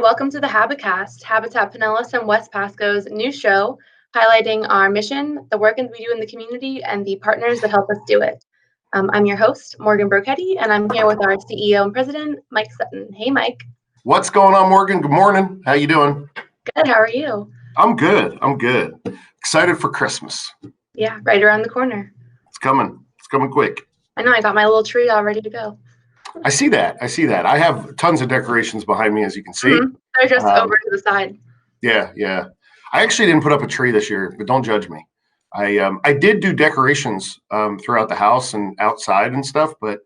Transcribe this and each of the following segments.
welcome to the Habicast, Habitat Pinellas and West Pasco's new show highlighting our mission, the work we do in the community, and the partners that help us do it. I'm your host, Morgan Brochetti, and I'm here with our CEO and President, Mike Sutton. Hey, Mike. What's going on, Morgan? Good morning. How you doing? Good. How are you? I'm good. Excited for Christmas. Yeah, right around the corner. It's coming. It's coming quick. I know. I got my little tree all ready to go. I see that. I have tons of decorations behind me, as you can see. Mm-hmm. They're just over to the side. Yeah. I actually didn't put up a tree this year, but don't judge me. I did do decorations throughout the house and outside and stuff, but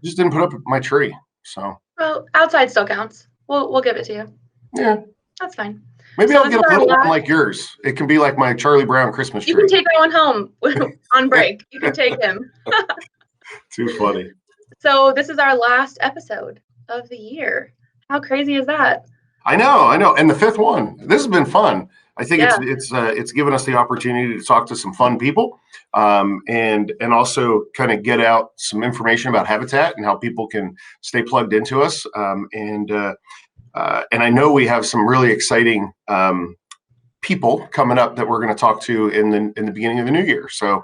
just didn't put up my tree. So. Well, outside still counts. We'll give it to you. Yeah. That's fine. Maybe I'll get a little one like yours. It can be like my Charlie Brown Christmas tree. You can take that one home on break. You can take him. Too funny. So this is our last episode of the year. How crazy is that? I know. And the fifth one. This has been fun. I think it's given us the opportunity to talk to some fun people, and also kind of get out some information about Habitat and how people can stay plugged into us. And I know we have some really exciting people coming up that we're going to talk to in the beginning of the new year. So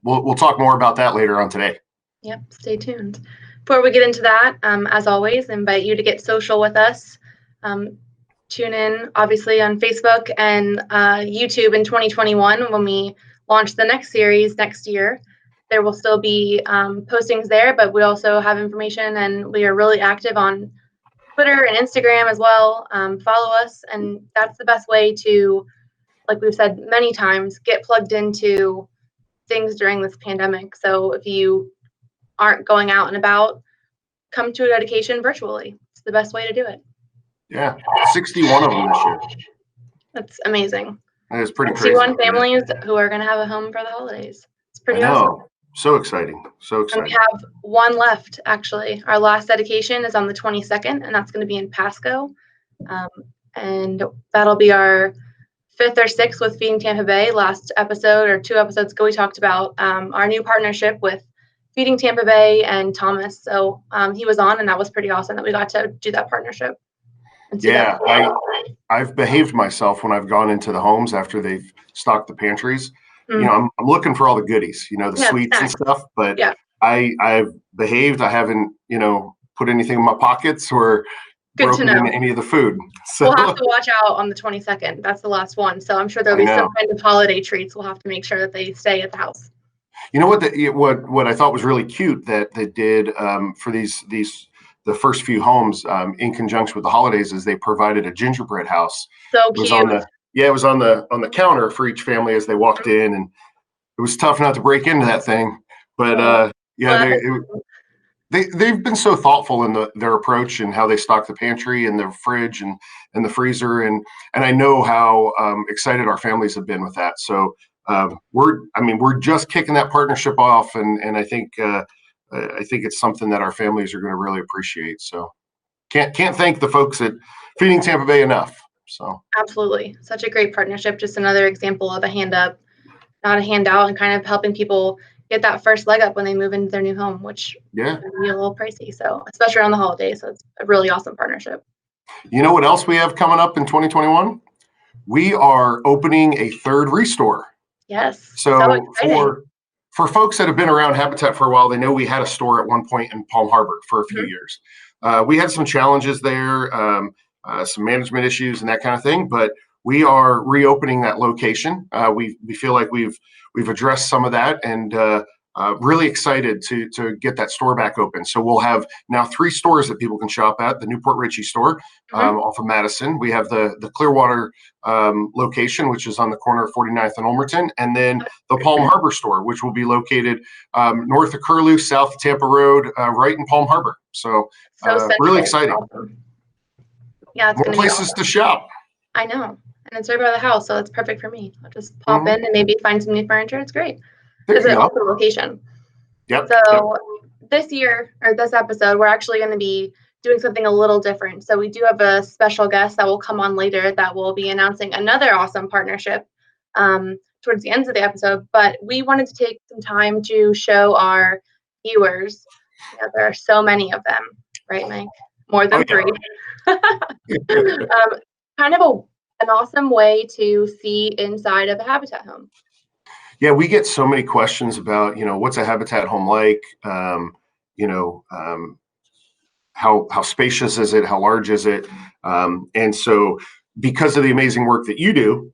we'll talk more about that later on today. Yep, stay tuned. Before we get into that, as always, invite you to get social with us. Tune in, obviously, on Facebook and YouTube in 2021 when we launch the next series next year. There will still be postings there, but we also have information, and we are really active on Twitter and Instagram as well. Follow us, and that's the best way to, like we've said many times, get plugged into things during this pandemic. So if you aren't going out and about, come to a dedication virtually. It's the best way to do it. Yeah, 61 of them this year. That's amazing. That is pretty crazy. 61 families who are going to have a home for the holidays. It's pretty awesome. So exciting. And we have one left, actually. Our last dedication is on the 22nd, and that's going to be in Pasco. And that'll be our 5th or 6th with Feeding Tampa Bay. Last episode or 2 episodes ago, we talked about our new partnership with Feeding Tampa Bay and Thomas. So he was on, and that was pretty awesome that we got to do that partnership. Yeah, I've behaved myself when I've gone into the homes after they've stocked the pantries. You know, I'm looking for all the goodies, the sweets and stuff, but I've behaved. I haven't, put anything in my pockets or broken into any of the food. So we'll have to watch out on the 22nd. That's the last one. So I'm sure there'll be some kind of holiday treats. We'll have to make sure that they stay at the house. You know what I thought was really cute that they did for the first few homes in conjunction with the holidays is they provided a gingerbread house. So cute. It was on the counter for each family as they walked in, and it was tough not to break into that thing. But they've been so thoughtful in their approach and how they stock the pantry and the fridge and the freezer, and I know how excited our families have been with that. So we're just kicking that partnership off, and I think it's something that our families are going to really appreciate. So can't thank the folks at Feeding Tampa Bay enough. So absolutely, such a great partnership. Just another example of a hand up, not a handout, and kind of helping people get that first leg up when they move into their new home, which can be a little pricey. So especially around the holidays, so it's a really awesome partnership. You know what else we have coming up in 2021? We are opening a 3rd restore. Yes. So for folks that have been around Habitat for a while, they know we had a store at one point in Palm Harbor for a few years. We had some challenges there, some management issues and that kind of thing, but we are reopening that location. We feel like we've addressed some of that, and really excited to get that store back open. So we'll have now 3 stores that people can shop at: the Newport Richey store off of Madison. We have the Clearwater location, which is on the corner of 49th and Ulmerton, and then the Palm Harbor store, which will be located north of Curlew, south of Tampa Road, right in Palm Harbor. So really exciting. Awesome. Yeah, it's more places to shop. I know, and it's right by the house, so it's perfect for me. I'll just pop in and maybe find some new furniture. It's great. It's an awesome location. Yep. So this year, or this episode, we're actually going to be doing something a little different. So we do have a special guest that will come on later that will be announcing another awesome partnership towards the end of the episode. But we wanted to take some time to show our viewers. There are so many of them, right, Mike? More than 3. Kind of an awesome way to see inside of a Habitat home. Yeah, we get so many questions about, what's a Habitat home like? You know, how spacious is it? How large is it? And so, because of the amazing work that you do,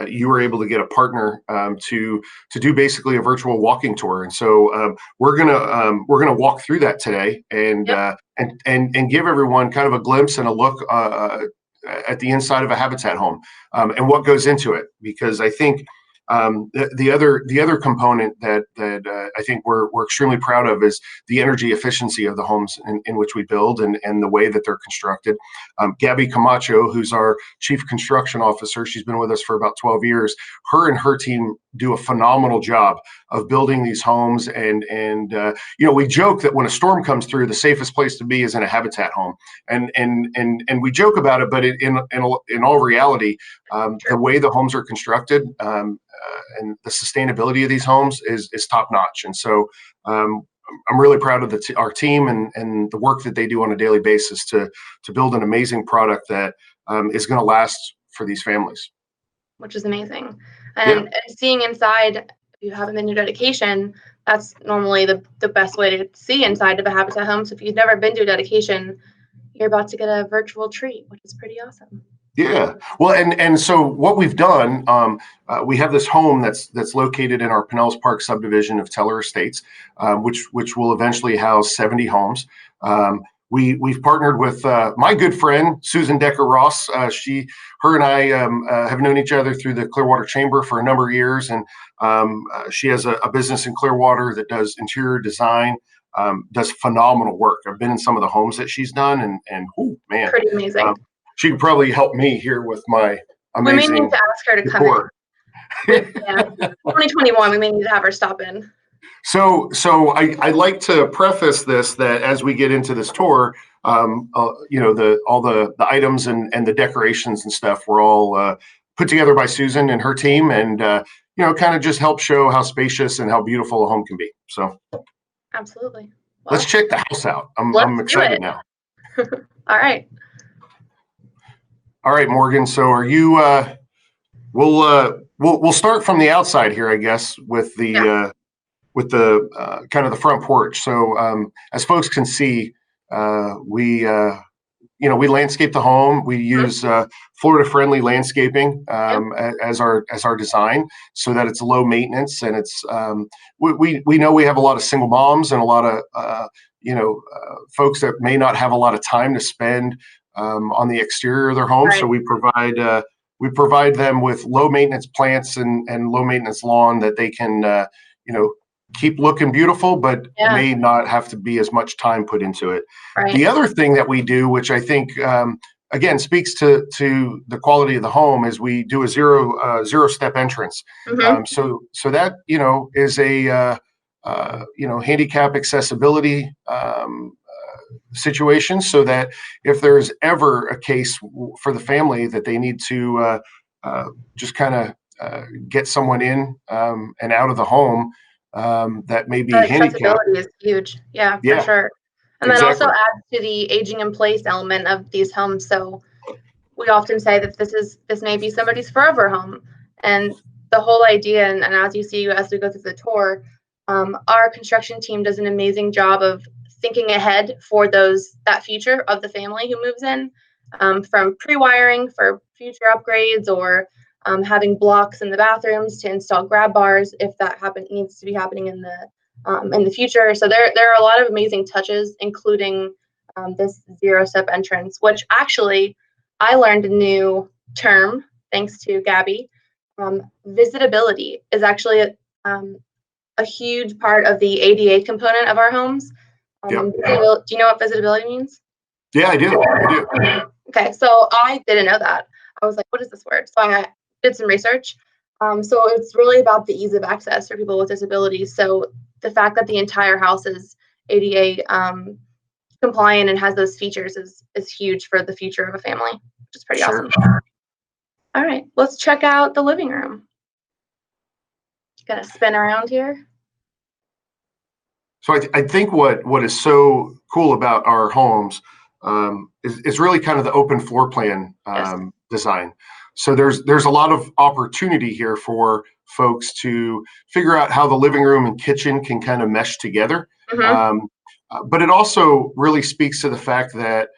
you were able to get a partner to do basically a virtual walking tour. And so we're gonna walk through that today and Yep. and give everyone kind of a glimpse and a look at the inside of a Habitat home and what goes into it. Because I think the other component that I think we're extremely proud of is the energy efficiency of the homes in which we build and the way that they're constructed. Gabby Camacho, who's our chief construction officer, she's been with us for about 12 years. Her and her team do a phenomenal job of building these homes. And we joke that when a storm comes through, the safest place to be is in a Habitat home. And we joke about it, but in all reality, the way the homes are constructed and the sustainability of these homes is top notch. And so I'm really proud of our team and the work that they do on a daily basis to build an amazing product that is going to last for these families. Which is amazing. And seeing inside, if you haven't been to dedication, that's normally the best way to see inside of a Habitat home. So if you've never been to a dedication, you're about to get a virtual treat, which is pretty awesome. Yeah. Well, and so what we've done, we have this home that's located in our Pinellas Park subdivision of Teller Estates, which will eventually house 70 homes. We've partnered with my good friend Susan Decker Ross. Her and I have known each other through the Clearwater Chamber for a number of years, and she has a business in Clearwater that does interior design. Does phenomenal work. I've been in some of the homes that she's done, and oh man, pretty amazing. She could probably help me here with my amazing. We may need to ask her to come in. Yeah, 2021. We may need to have her stop in. So I like to preface this that as we get into this tour, all the items and the decorations and stuff were all put together by Susan and her team, and kind of just help show how spacious and how beautiful a home can be. So absolutely. Well, let's check the house out. I'm excited now. All right. All right, Morgan. So are you? We'll start from the outside here, I guess, with the kind of the front porch. So as folks can see, we landscape the home. We use Florida-friendly landscaping as our design, so that it's low maintenance and it's. We know we have a lot of single moms and a lot of folks that may not have a lot of time to spend on the exterior of their home. Right. So we provide them with low maintenance plants and low maintenance lawn that they can keep looking beautiful, but may not have to be as much time put into it. Right. The other thing that we do, which I think again speaks to the quality of the home, is we do a zero step entrance. Mm-hmm. So that is a handicap accessibility situation, so that if there's ever a case for the family that they need to just kind of get someone in and out of the home that may be handicapped. Accessibility is huge. Yeah, for sure. And then also adds to the aging in place element of these homes. So we often say that this may be somebody's forever home. And the whole idea, and as you see as we go through the tour, our construction team does an amazing job of thinking ahead for that future of the family who moves in, from pre-wiring for future upgrades, or having blocks in the bathrooms to install grab bars if that needs to be happening in the future. So there are a lot of amazing touches, including this zero step entrance, which actually I learned a new term thanks to Gabby. Visitability is actually a huge part of the ADA component of our homes. Do you know what visitability means? Yeah, I do. Okay, so I didn't know that. I was like, what is this word? So I did some research. So it's really about the ease of access for people with disabilities. So the fact that the entire house is ADA compliant and has those features is huge for the future of a family, which is pretty awesome. All right, let's check out the living room. Gonna spin around here. So I think what is so cool about our homes is really kind of the open floor plan Yes. design. So there's a lot of opportunity here for folks to figure out how the living room and kitchen can kind of mesh together. But it also really speaks to the fact that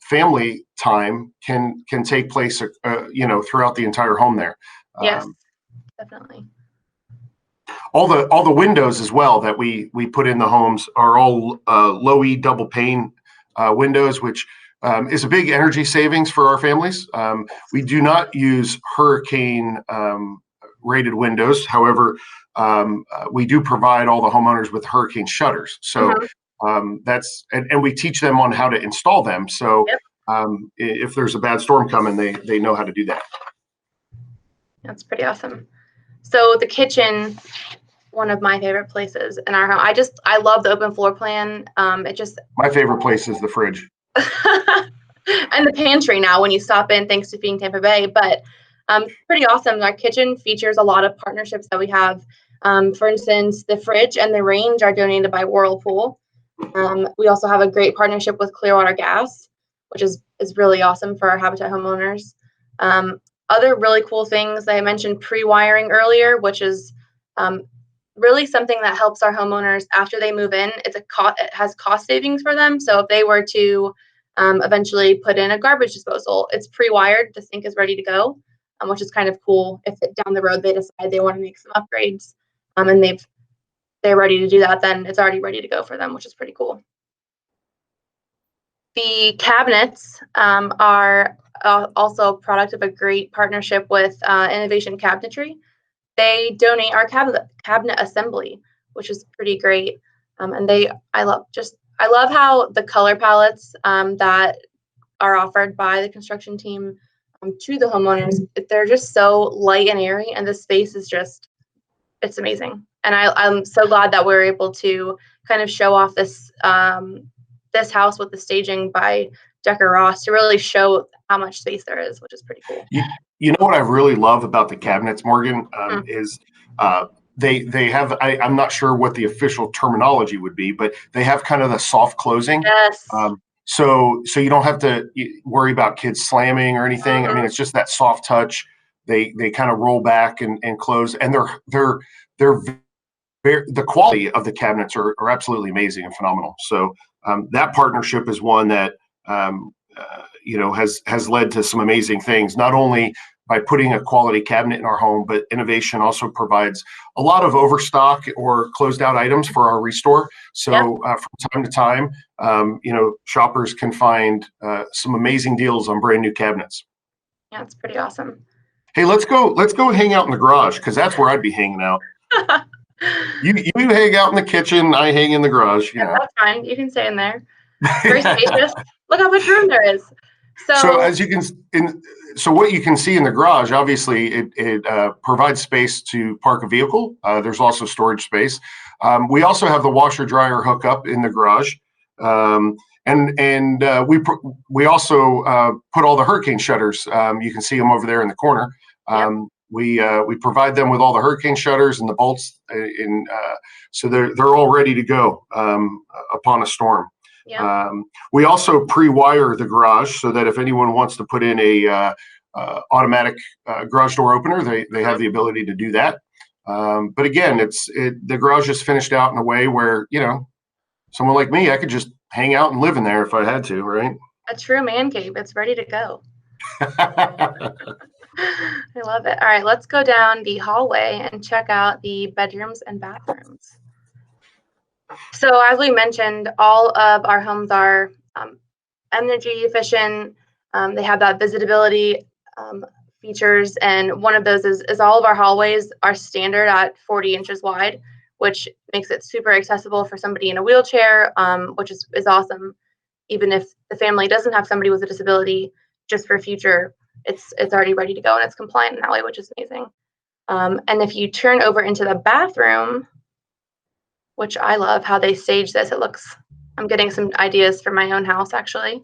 family time can take place, throughout the entire home there. Yes, definitely. All the windows as well that we put in the homes are all low E double pane windows, which is a big energy savings for our families. We do not use hurricane rated windows. However, we do provide all the homeowners with hurricane shutters. So that's and we teach them on how to install them. So if there's a bad storm coming, they know how to do that. That's pretty awesome. So the kitchen, one of my favorite places in our home. I love the open floor plan. My favorite place is the fridge. And the pantry now when you stop in, thanks to being Tampa Bay. But pretty awesome. Our kitchen features a lot of partnerships that we have. For instance, the fridge and the range are donated by Whirlpool. We also have a great partnership with Clearwater Gas, which is really awesome for our Habitat homeowners. Other really cool things, I mentioned pre-wiring earlier, which is really something that helps our homeowners after they move in. It has cost savings for them. So if they were to eventually put in a garbage disposal, it's pre-wired. The sink is ready to go, which is kind of cool. If down the road they decide they want to make some upgrades, and they're ready to do that, then it's already ready to go for them, which is pretty cool. The cabinets are also a product of a great partnership with Innovation Cabinetry. They donate our cabinet assembly, which is pretty great. And I love how the color palettes that are offered by the construction team to the homeowners, they're just so light and airy, and the space is it's amazing. And I'm so glad that we're able to kind of show off this house with the staging by Decker Ross to really show how much space there is, which is pretty cool. You know what I really love about the cabinets, Morgan, is they have, I'm not sure what the official terminology would be, but they have kind of the soft closing. Yes. So you don't have to worry about kids slamming or anything. I mean, it's just that soft touch. They kind of roll back and close, and they're the quality of the cabinets are absolutely amazing and phenomenal. So that partnership is one that has led to some amazing things, not only by putting a quality cabinet in our home, but Innovation also provides a lot of overstock or closed out items for our restore. So from time to time, shoppers can find some amazing deals on brand new cabinets. Yeah, it's pretty awesome. Hey, let's go hang out in the garage, because that's where I'd be hanging out. You hang out in the kitchen, I hang in the garage. That's fine. You can stay in there. Very spacious. Look how much room there is. So as you can, what you can see in the garage, obviously it provides space to park a vehicle. There's also storage space. We also have the washer dryer hookup in the garage, and we also put all the hurricane shutters. You can see them over there in the corner. We provide them with all the hurricane shutters and the bolts, so they're all ready to go upon a storm. We also pre-wire the garage so that if anyone wants to put in a automatic garage door opener, they have the ability to do that. But again, the garage is finished out in a way where someone like me, I could just hang out and live in there if I had to, right? A true man cave. It's ready to go. I love it. All right, let's go down the hallway and check out the bedrooms and bathrooms. So as we mentioned, all of our homes are energy efficient. They have that visibility features, and one of those is all of our hallways are standard at 40 inches wide, which makes it super accessible for somebody in a wheelchair, which is awesome. Even if the family doesn't have somebody with a disability, just for future, it's already ready to go and it's compliant in that way, which is amazing. And if you turn over into the bathroom, which I love how they stage this, I'm getting some ideas for my own house actually.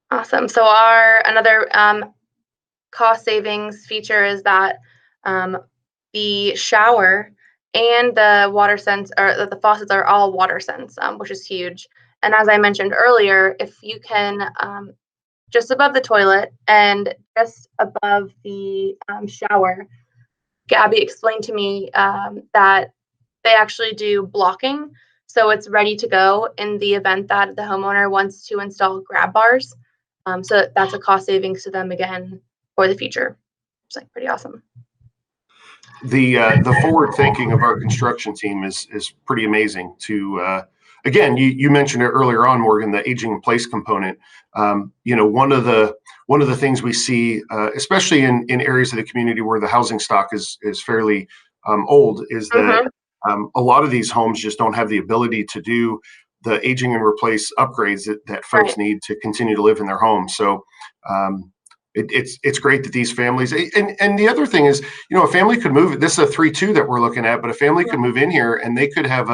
Awesome. So another cost savings feature is that the shower and the water sense, or the faucets are all water sense, which is huge. And as I mentioned earlier, if you can, just above the toilet and just above the shower, Gabby explained to me that they actually do blocking. So it's ready to go in the event that the homeowner wants to install grab bars. So that's a cost savings to them again for the future. It's like pretty awesome. The forward thinking of our construction team is pretty amazing. To again, you mentioned it earlier on, Morgan, the aging in place component. One of the things we see, especially in areas of the community where the housing stock is fairly old, is that a lot of these homes just don't have the ability to do the aging and replace upgrades that folks need to continue to live in their homes. So it's great that these families, and the other thing is, a family could move. This is a 3-2 that we're looking at, but a family could move in here and they could have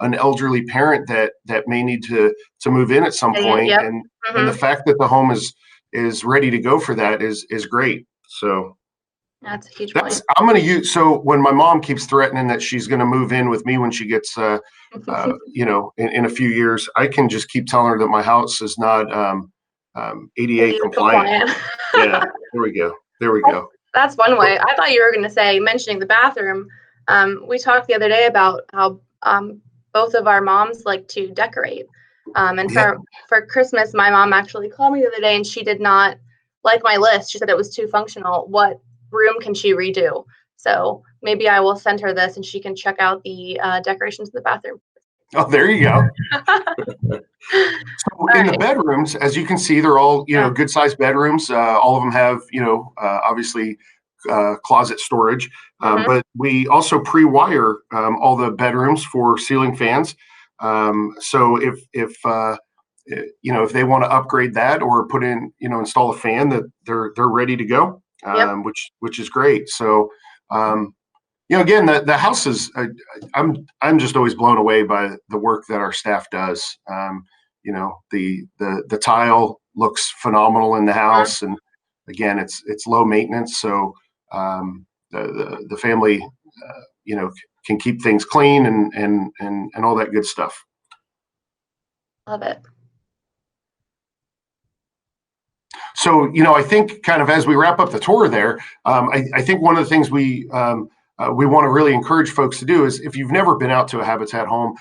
an elderly parent that may need to move in at some point. And the fact that the home is ready to go for that is great. So that's a huge point. I'm going to use, so when my mom keeps threatening that she's going to move in with me when she gets in a few years, I can just keep telling her that my house is not ADA compliant. Yeah, there we go. That's one way. I thought you were going to say, mentioning the bathroom. We talked the other day about how both of our moms like to decorate. And for Christmas, my mom actually called me the other day and she did not like my list. She said it was too functional. What room can she redo? So maybe I will send her this and she can check out the decorations in the bathroom. Oh, there you go. So in the bedrooms, as you can see, they're all, good sized bedrooms. All of them have, obviously closet storage, but we also pre-wire all the bedrooms for ceiling fans. So if they want to upgrade that or put in, install a fan, that they're ready to go, which is great. So, again, the house is, I'm just always blown away by the work that our staff does. The tile looks phenomenal in the house, and again, it's low maintenance. So, the family, can keep things clean and all that good stuff. Love it. So, I think kind of as we wrap up the tour there, I think one of the things we want to really encourage folks to do is, if you've never been out to a Habitat home,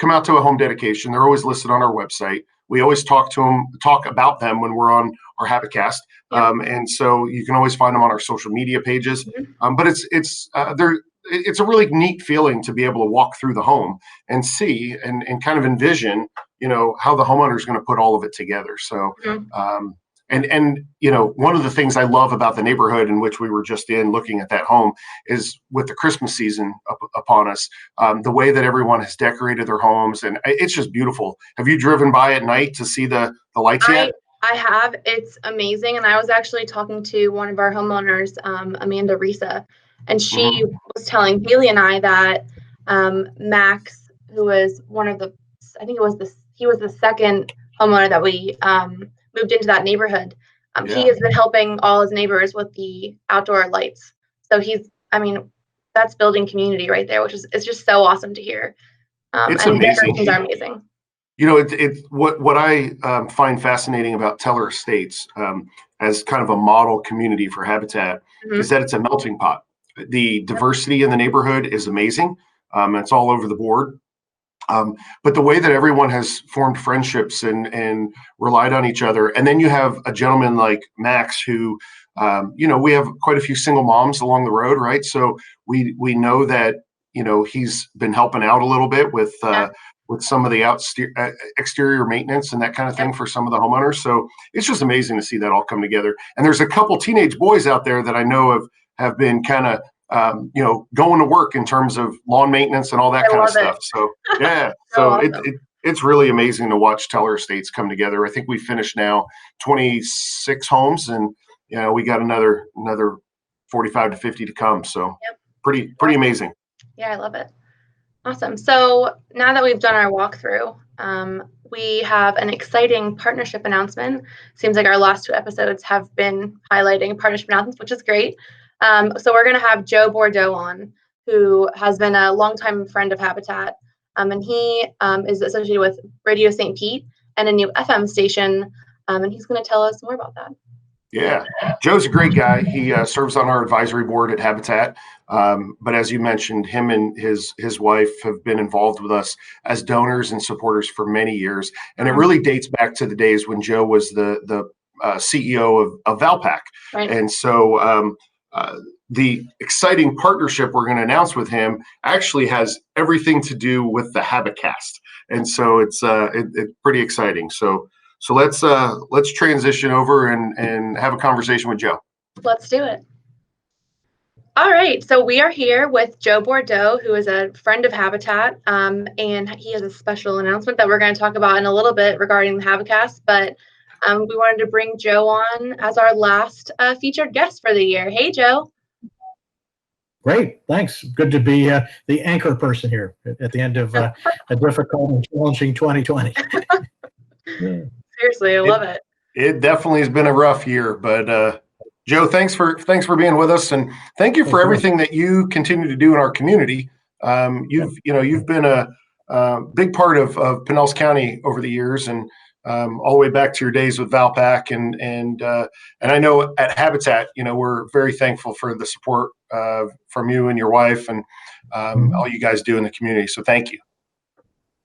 come out to a home dedication. They're always listed on our website. We always talk about them when we're on our Habicast. And so you can always find them on our social media pages. But it's a really neat feeling to be able to walk through the home and see and kind of envision, how the homeowner is going to put all of it together. So, And one of the things I love about the neighborhood in which we were just in looking at that home is, with the Christmas season upon us, the way that everyone has decorated their homes, and it's just beautiful. Have you driven by at night to see the lights yet? I have. It's amazing. And I was actually talking to one of our homeowners, Amanda Risa, and she was telling Haley and I that Max, who was he was the second homeowner that we moved into that neighborhood. He has been helping all his neighbors with the outdoor lights. So that's building community right there, which is, it's just so awesome to hear. It's and amazing. Decorations are amazing. It's what I find fascinating about Teller Estates as kind of a model community for Habitat is that it's a melting pot. The diversity in the neighborhood is amazing. It's all over the board. But the way that everyone has formed friendships and relied on each other. And then you have a gentleman like Max who, we have quite a few single moms along the road, right? So we know that, he's been helping out a little bit with some of the exterior maintenance and that kind of thing for some of the homeowners. So it's just amazing to see that all come together. And there's a couple teenage boys out there that I know have been kind of, going to work in terms of lawn maintenance and all that kind of stuff. So yeah, so awesome. It's really amazing to watch Teller Estates come together. I think we finished now 26 homes, and we got another 45 to 50 to come. So pretty amazing. Yeah, I love it. Awesome. So now that we've done our walkthrough, we have an exciting partnership announcement. Seems like our last 2 episodes have been highlighting partnership announcements, which is great. So we're going to have Joe Bourdow on, who has been a longtime friend of Habitat. And he is associated with Radio St. Pete and a new FM station, and he's going to tell us more about that. Yeah, Joe's a great guy. He serves on our advisory board at Habitat. But as you mentioned, him and his wife have been involved with us as donors and supporters for many years. And it really dates back to the days when Joe was the CEO of Valpak. Right. And so the exciting partnership we're going to announce with him actually has everything to do with the Habicast. And so it's pretty exciting. So let's transition over and have a conversation with Joe. Let's do it. All right, so we are here with Joe Bourdow, who is a friend of Habitat, and he has a special announcement that we're going to talk about in a little bit regarding the Habicast, but we wanted to bring Joe on as our last featured guest for the year. Hey, Joe. Great, thanks. Good to be the anchor person here at the end of a difficult and challenging 2020. Yeah. Seriously, I love it. It definitely has been a rough year, but Joe, thanks for being with us, and thank you for everything that you continue to do in our community. You've been a big part of Pinellas County over the years, and all the way back to your days with Valpak, and I know at Habitat, we're very thankful for the support from you and your wife, and all you guys do in the community. So thank you.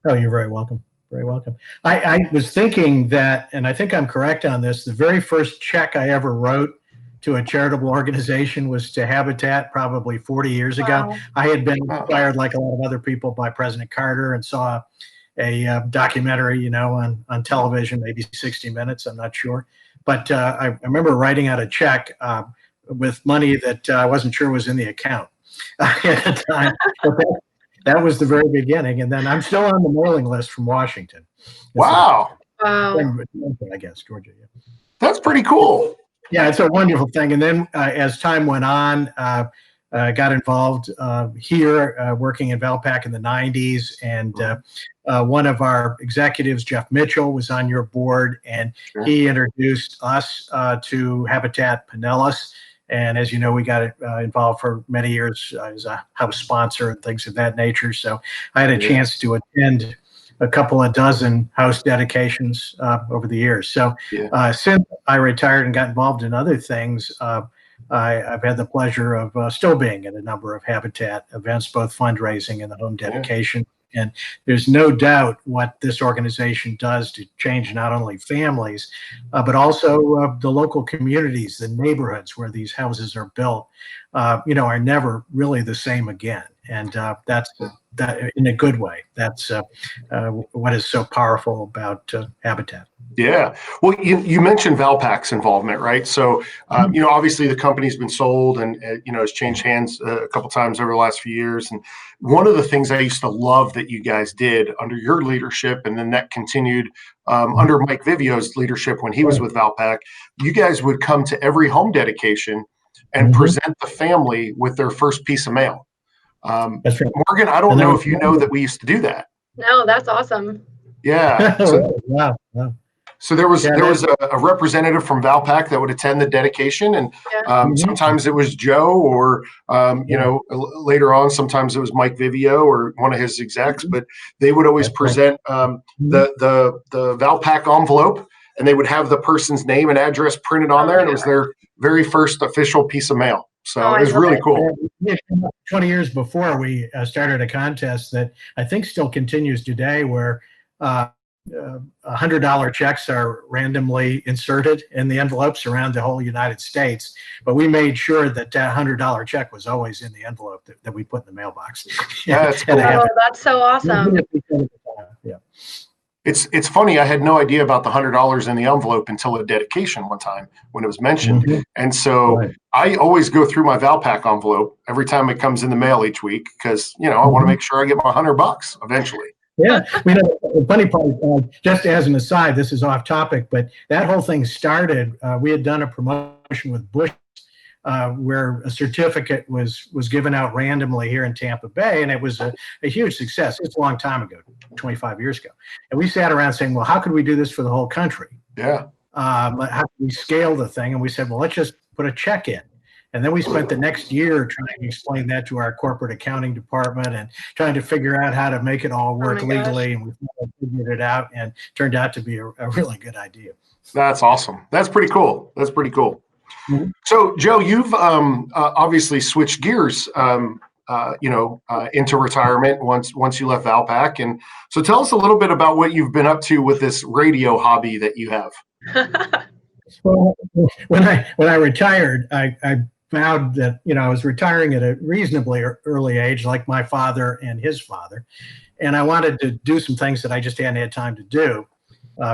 Oh, you're very welcome. Very welcome. I was thinking that, and I think I'm correct on this, the very first check I ever wrote to a charitable organization was to Habitat probably 40 years ago. Wow. I had been inspired, like a lot of other people, by President Carter, and saw a documentary, on television, maybe 60 Minutes, I'm not sure. But I remember writing out a check with money that I wasn't sure was in the account at the time. That was the very beginning, and then I'm still on the mailing list from Washington. Wow! I guess Georgia. Yeah. That's pretty cool. Yeah, it's a wonderful thing. And then as time went on, got involved here, working in Valpak in the 90s, and one of our executives, Jeff Mitchell, was on your board, and he introduced us to Habitat Pinellas. And as you know, we got involved for many years as a house sponsor and things of that nature. So I had a chance to attend a couple of dozen house dedications over the years. So since I retired and got involved in other things, I've had the pleasure of still being at a number of Habitat events, both fundraising and the home dedication. And there's no doubt what this organization does to change not only families, but also the local communities, the neighborhoods where these houses are built, are never really the same again. And that's that in a good way. That's what is so powerful about Habitat. Yeah. Well, you mentioned Valpak's involvement, right? So, obviously the company's been sold and, has changed hands a couple times over the last few years. And one of the things I used to love that you guys did under your leadership, and then that continued under Mike Vivio's leadership when he was with Valpak, you guys would come to every home dedication and present the family with their first piece of mail. That's right. Morgan, I don't know if you know that we used to do that. No, that's awesome. Yeah. Wow. So there was a representative from Valpak that would attend the dedication, and sometimes it was Joe, or later on, sometimes it was Mike Vivio or one of his execs, but they would always present the Valpak envelope, and they would have the person's name and address printed on there, and it was their very first official piece of mail. So it was really cool. 20 years before, we started a contest that I think still continues today, where $100 checks are randomly inserted in the envelopes around the whole United States. But we made sure that that $100 check was always in the envelope that we put in the mailbox. That's cool. That's so awesome. Yeah. It's funny. I had no idea about the $100 in the envelope until a dedication one time when it was mentioned. And so I always go through my Valpak envelope every time it comes in the mail each week, because, I want to make sure I get my $100 eventually. Yeah, the funny part, just as an aside, this is off topic, but that whole thing started, we had done a promotion with Bush where a certificate was given out randomly here in Tampa Bay, and it was a huge success. It's a long time ago, 25 years ago. And we sat around saying, well, how could we do this for the whole country? Yeah. How could we scale the thing? And we said, well, let's just put a check in. And then we spent the next year trying to explain that to our corporate accounting department and trying to figure out how to make it all work legally. And we figured it out, and turned out to be a really good idea. That's awesome. That's pretty cool. That's pretty cool. Mm-hmm. So, Joe, you've obviously switched gears, into retirement once you left Valpak. And so tell us a little bit about what you've been up to with this radio hobby that you have. Well, when I retired, I vowed that, I was retiring at a reasonably early age, like my father and his father. And I wanted to do some things that I just hadn't had time to do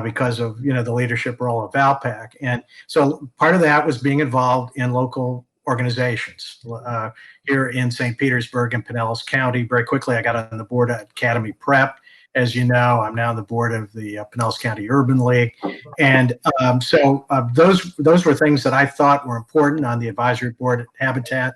because of, the leadership role of Valpak. And so part of that was being involved in local organizations here in St. Petersburg and Pinellas County. Very quickly, I got on the board of Academy Prep. As you know, I'm now on the board of the Pinellas County Urban League. And so those were things that I thought were important on the advisory board at Habitat,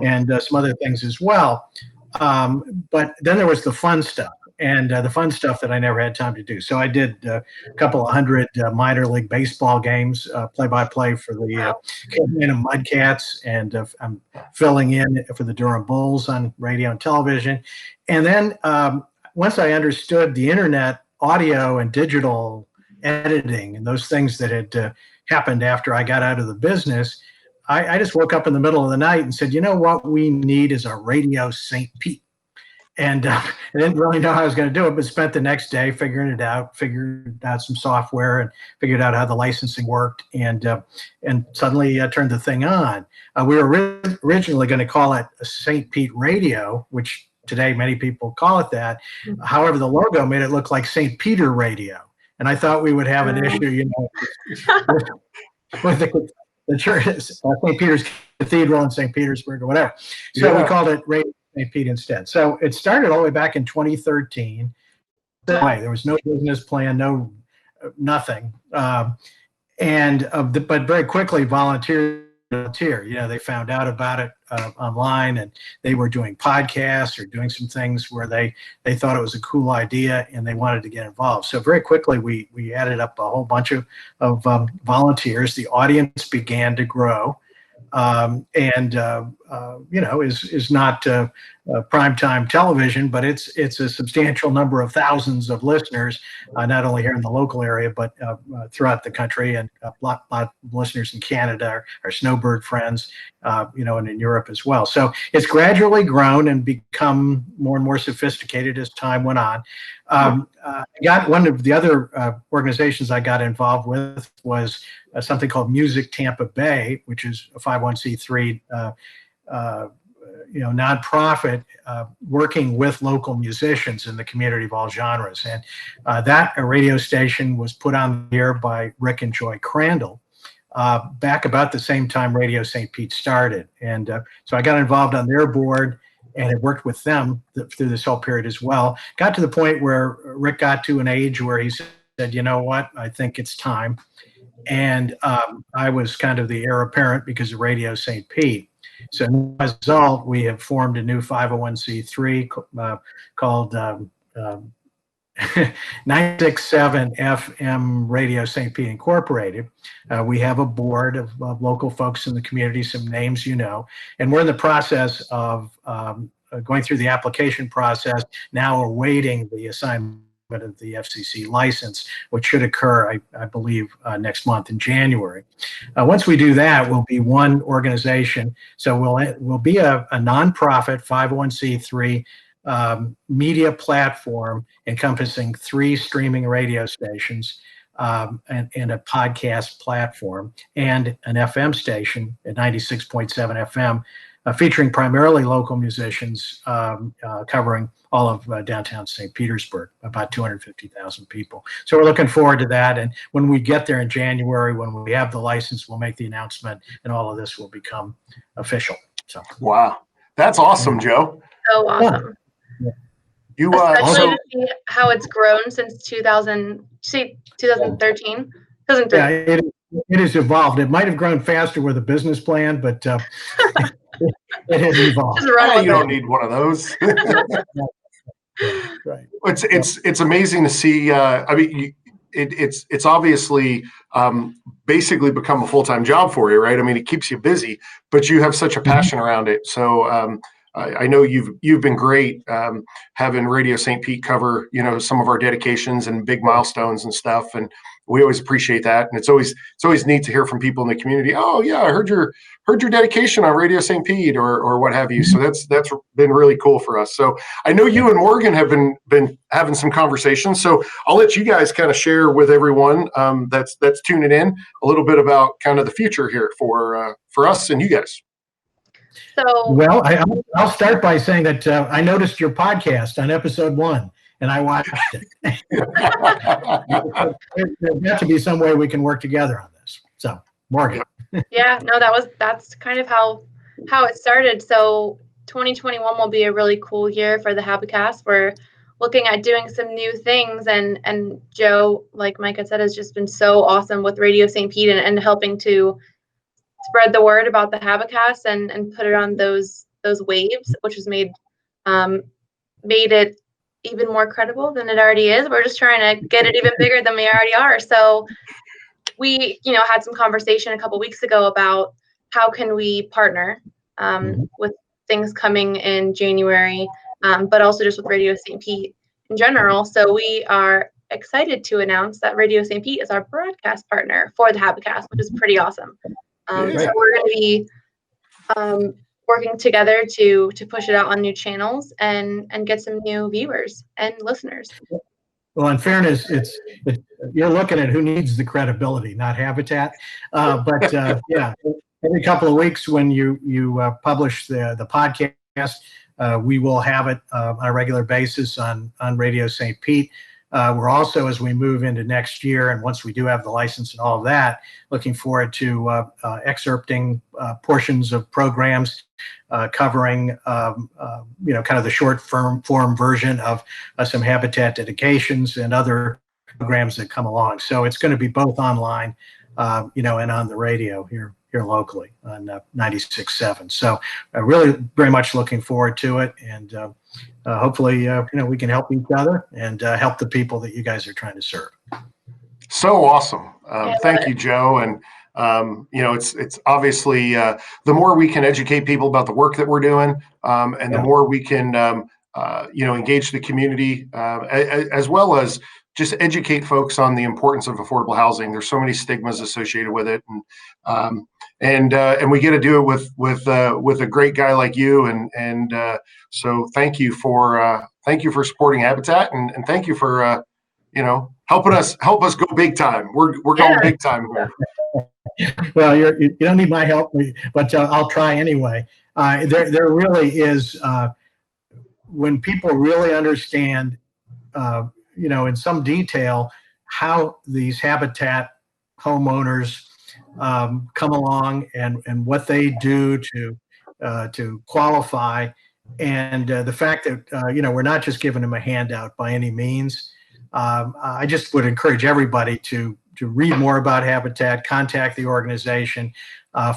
and some other things as well. But then there was the fun stuff, and the fun stuff that I never had time to do. So I did a couple of hundred minor league baseball games, play-by-play for the Carolina Mudcats, and I'm filling in for the Durham Bulls on radio and television. And then once I understood the internet, audio and digital editing, and those things that had happened after I got out of the business, I just woke up in the middle of the night and said, what we need is a Radio St. Pete. And I didn't really know how I was going to do it, but spent the next day figured out some software and figured out how the licensing worked, and suddenly turned the thing on. We were originally going to call it St. Pete Radio, which today many people call it that. However, the logo made it look like St. Peter Radio. And I thought we would have an issue, with the church, St. Peter's Cathedral in St. Petersburg or whatever. So we called it Radio St. Pete instead. So it started all the way back in 2013. There was no business plan, nothing. But very quickly volunteer. They found out about it online, and they were doing podcasts or doing some things where they thought it was a cool idea and they wanted to get involved. So very quickly we added up a whole bunch of volunteers. The audience began to grow, is not primetime television, but it's a substantial number of thousands of listeners, not only here in the local area, but throughout the country, and a lot of listeners in Canada, our snowbird friends, and in Europe as well. So it's gradually grown and become more and more sophisticated as time went on. I got one of the other organizations I got involved with was something called Music Tampa Bay, which is a 501c3 nonprofit working with local musicians in the community of all genres. And that radio station was put on the air by Rick and Joy Crandall back about the same time Radio St. Pete started. And so I got involved on their board and had worked with them through this whole period as well. Got to the point where Rick got to an age where he said, you know what, I think it's time. And I was kind of the heir apparent because of Radio St. Pete. So as a result, we have formed a new 501c3 called 967 FM Radio St. Pete Incorporated. We have a board of local folks in the community, some names and we're in the process of going through the application process, now awaiting the assignment of the FCC license, which should occur, I believe, next month in January. Once we do that, we'll be one organization. So we'll be a nonprofit 501c3 media platform encompassing 3 streaming radio stations and a podcast platform, and an FM station at 96.7 FM, featuring primarily local musicians, covering all of downtown St. Petersburg, about 250,000 people. So we're looking forward to that. And when we get there in January, when we have the license, we'll make the announcement, and all of this will become official. So wow, that's awesome, Joe. So awesome. Yeah. You especially to see how it's grown since 2013. 2013. Yeah, it has evolved. It might have grown faster with a business plan, but it has evolved. You don't need one of those. Right. It's amazing to see. it's obviously basically become a full-time job for you, right? I mean, it keeps you busy, but you have such a passion around it. So I know you've been great having Radio St. Pete cover, some of our dedications and big milestones and stuff, and we always appreciate that. And it's always neat to hear from people in the community. Oh yeah, I heard your dedication on Radio St. Pete or what have you. So that's been really cool for us. So I know you and Morgan have been having some conversations. So I'll let you guys kind of share with everyone that's tuning in a little bit about kind of the future here for us and you guys. So, well, I'll start by saying that I noticed your podcast on episode 1, and I watched it. There's got to be some way we can work together on this. So, Morgan. Yeah, no, that's kind of how it started. So 2021 will be a really cool year for the Habicast. We're looking at doing some new things, and Joe, like Mike had said, has just been so awesome with Radio St. Pete and helping to spread the word about the Habicast and put it on those waves, which has made it even more credible than it already is. We're just trying to get it even bigger than we already are. So we, had some conversation a couple weeks ago about how can we partner with things coming in January, but also just with Radio St. Pete in general. So we are excited to announce that Radio St. Pete is our broadcast partner for the Habicast, which is pretty awesome. So we're going to be working together to push it out on new channels and get some new viewers and listeners. Well, in fairness, it's you're looking at who needs the credibility, not Habitat. But yeah, every couple of weeks when you publish the podcast, we will have it on a regular basis on Radio St. Pete. We're also, as we move into next year, and once we do have the license and all of that, looking forward to excerpting portions of programs covering, kind of the short form version of some Habitat dedications and other programs that come along. So it's going to be both online, and on the radio here locally on 96.7. So really very much looking forward to it, and hopefully, we can help each other and help the people that you guys are trying to serve. So awesome. Thank you, Joe. And, it's obviously the more we can educate people about the work that we're doing and the more we can, engage the community as well as just educate folks on the importance of affordable housing. There's so many stigmas associated with it. And we get to do it with a great guy like you. And so thank you for supporting Habitat and thank you for, help us go big time. We're going big time here. Well, you don't need my help, but I'll try anyway. There really is, when people really understand, in some detail, how these Habitat homeowners come along and what they do to qualify, and the fact that we're not just giving them a handout by any means. I just would encourage everybody to read more about Habitat, contact the organization,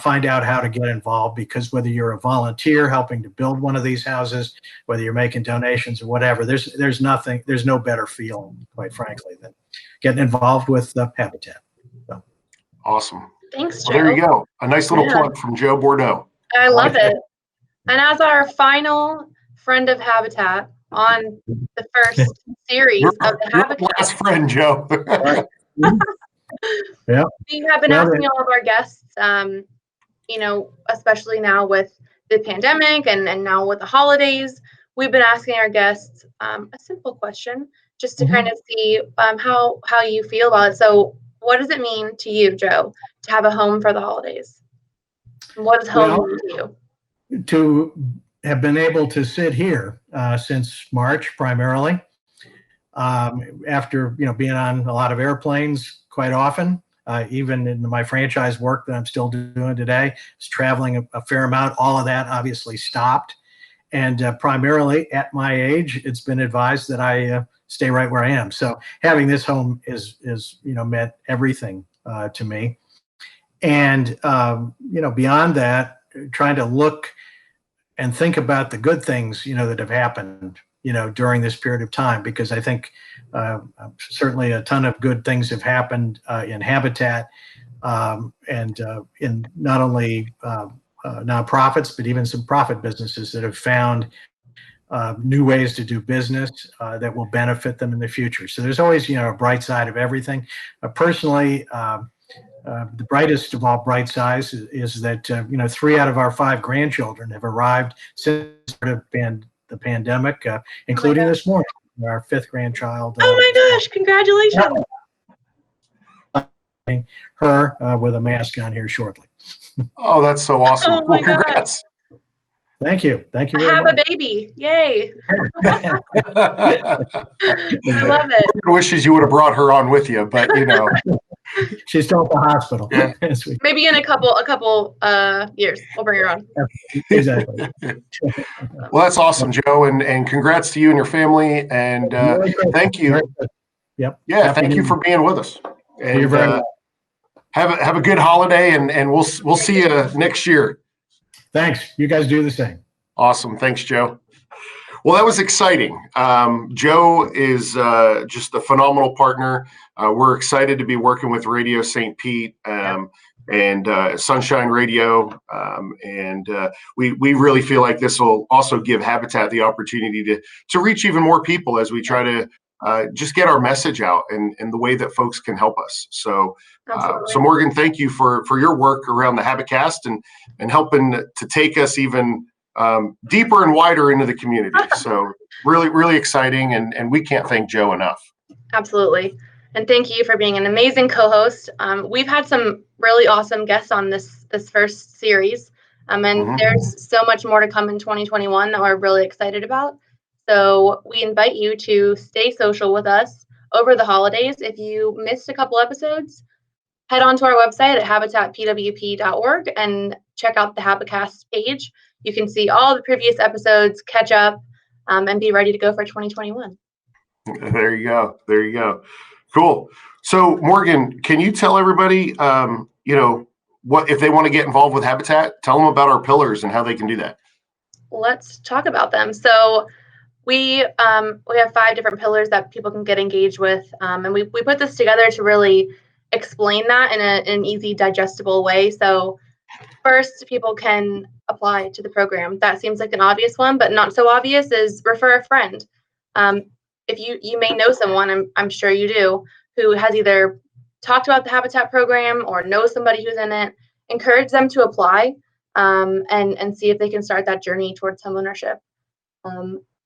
find out how to get involved, because whether you're a volunteer helping to build one of these houses, whether you're making donations or whatever, there's no better feeling, quite frankly, than getting involved with Habitat. So. Awesome. Thanks, Joe. Well, there you go. A nice little plug from Joe Bourdow. I love it. And as our final friend of Habitat on the first series of the Habicast. Last friend, Joe. Yeah. We have been asking all of our guests, especially now with the pandemic and now with the holidays, we've been asking our guests a simple question just to kind of see how you feel about it. So what does it mean to you, Joe, to have a home for the holidays? What does home mean to you? To have been able to sit here since March primarily, after being on a lot of airplanes quite often, even in my franchise work that I'm still doing today, is traveling a fair amount. All of that obviously stopped, and primarily at my age, it's been advised that I stay right where I am. So having this home is meant everything to me, and beyond that, trying to look and think about the good things that have happened during this period of time, because I think certainly a ton of good things have happened in Habitat, and in not only nonprofits, but even some profit businesses that have found new ways to do business that will benefit them in the future. So there's always, a bright side of everything. Personally, the brightest of all bright sides is that 3 out of our 5 grandchildren have arrived since the pandemic, including this morning, our 5th grandchild. Oh my gosh! Congratulations. Her with a mask on here shortly. Oh, that's so awesome. Oh my Well, congrats. Thank you. Thank you I very have much. a baby. Yay. I love it. Wishes you would have brought her on with you, but She's still at the hospital. Yeah. Maybe in a couple years we'll bring her on. Exactly. Well, that's awesome, Joe, and congrats to you and your family, and thank you. Yep. Yeah, thank you for being with us. And You're very welcome. Have a good holiday, and we'll see you next year. Thanks. You guys do the same. Awesome. Thanks, Joe. Well, that was exciting. Joe is just a phenomenal partner. We're excited to be working with Radio St. Pete and Sunshine Radio. And we really feel like this will also give Habitat the opportunity to reach even more people as we try to just get our message out and the way that folks can help us. So Morgan, thank you for your work around the Habicast and helping to take us even deeper and wider into the community. So really, really exciting. And we can't thank Joe enough. Absolutely. And thank you for being an amazing co-host. We've had some really awesome guests on this first series. And there's so much more to come in 2021 that we're really excited about. So we invite you to stay social with us over the holidays. If you missed a couple episodes, head on to our website at habitatpwp.org and check out the Habicast page. You can see all the previous episodes, catch up, and be ready to go for 2021. There you go. There you go. Cool. So Morgan, can you tell everybody, what if they want to get involved with Habitat? Tell them about our pillars and how they can do that. Let's talk about them. So we have 5 different pillars that people can get engaged with, and we put this together to really explain that in an easy, digestible way. So first, people can apply to the program. That seems like an obvious one, but not so obvious is refer a friend. If you may know someone, I'm sure you do, who has either talked about the Habitat program or knows somebody who's in it. Encourage them to apply and see if they can start that journey towards homeownership.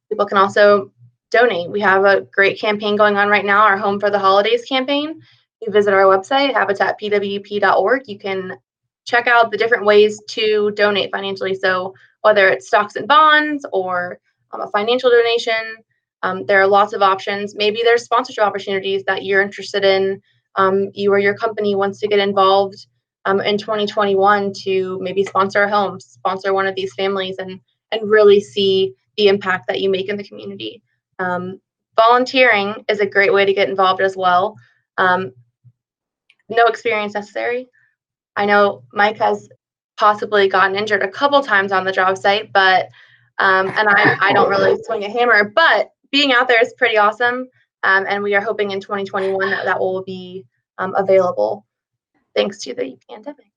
People can also donate. We have a great campaign going on right now, our Home for the Holidays campaign. You visit our website, habitatpwp.org. You can check out the different ways to donate financially. So whether it's stocks and bonds or a financial donation, there are lots of options. Maybe there's sponsorship opportunities that you're interested in. You or your company wants to get involved in 2021 to maybe sponsor a home, sponsor one of these families, and really see the impact that you make in the community. Volunteering is a great way to get involved as well. No experience necessary. I know Mike has possibly gotten injured a couple times on the job site, but and I don't really swing a hammer, but being out there is pretty awesome. And we are hoping in 2021 that will be available thanks to the pandemic.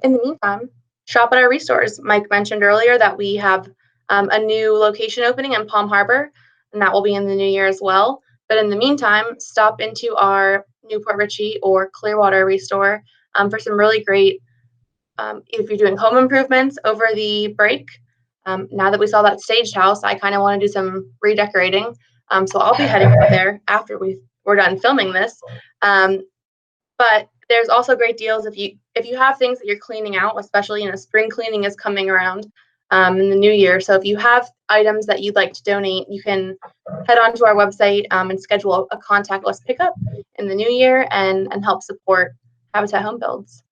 In the meantime, shop at our restores. Mike mentioned earlier that we have a new location opening in Palm Harbor, and that will be in the new year as well. But in the meantime, stop into our Newport Richey or Clearwater restore for some really great, if you're doing home improvements over the break. Now that we saw that staged house, I kind of want to do some redecorating. So I'll be heading over there after we're done filming this. But there's also great deals if you have things that you're cleaning out, especially spring cleaning is coming around in the new year. So if you have items that you'd like to donate, you can head on to our website and schedule a contactless pickup in the new year and help support Habitat Home Builds.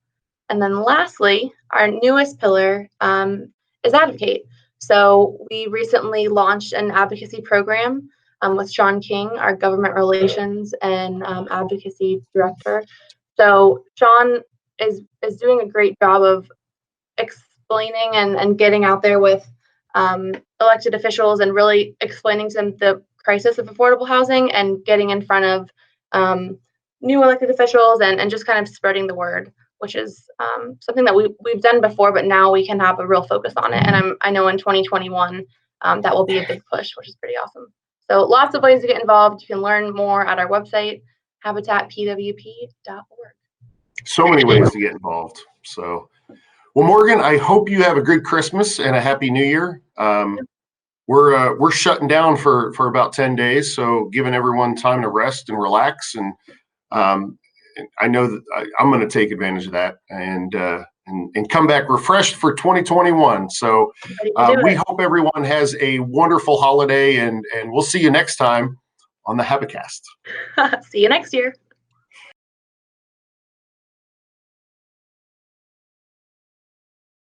And then lastly, our newest pillar is Advocate. So we recently launched an advocacy program with Sean King, our government relations and advocacy director. So Sean is doing a great job of explaining and getting out there with elected officials and really explaining to them the crisis of affordable housing and getting in front of new elected officials and just kind of spreading the word, which is something that we've done before, but now we can have a real focus on it. And I know in 2021 that will be a big push, which is pretty awesome. So lots of ways to get involved. You can learn more at our website, habitatpwp.org. So many ways to get involved. So, well, Morgan, I hope you have a good Christmas and a happy New Year. We're shutting down for about 10 days, so giving everyone time to rest and relax. And I know that I'm going to take advantage of that and come back refreshed for 2021. So we hope everyone has a wonderful holiday, and we'll see you next time on the Habicast. See you next year.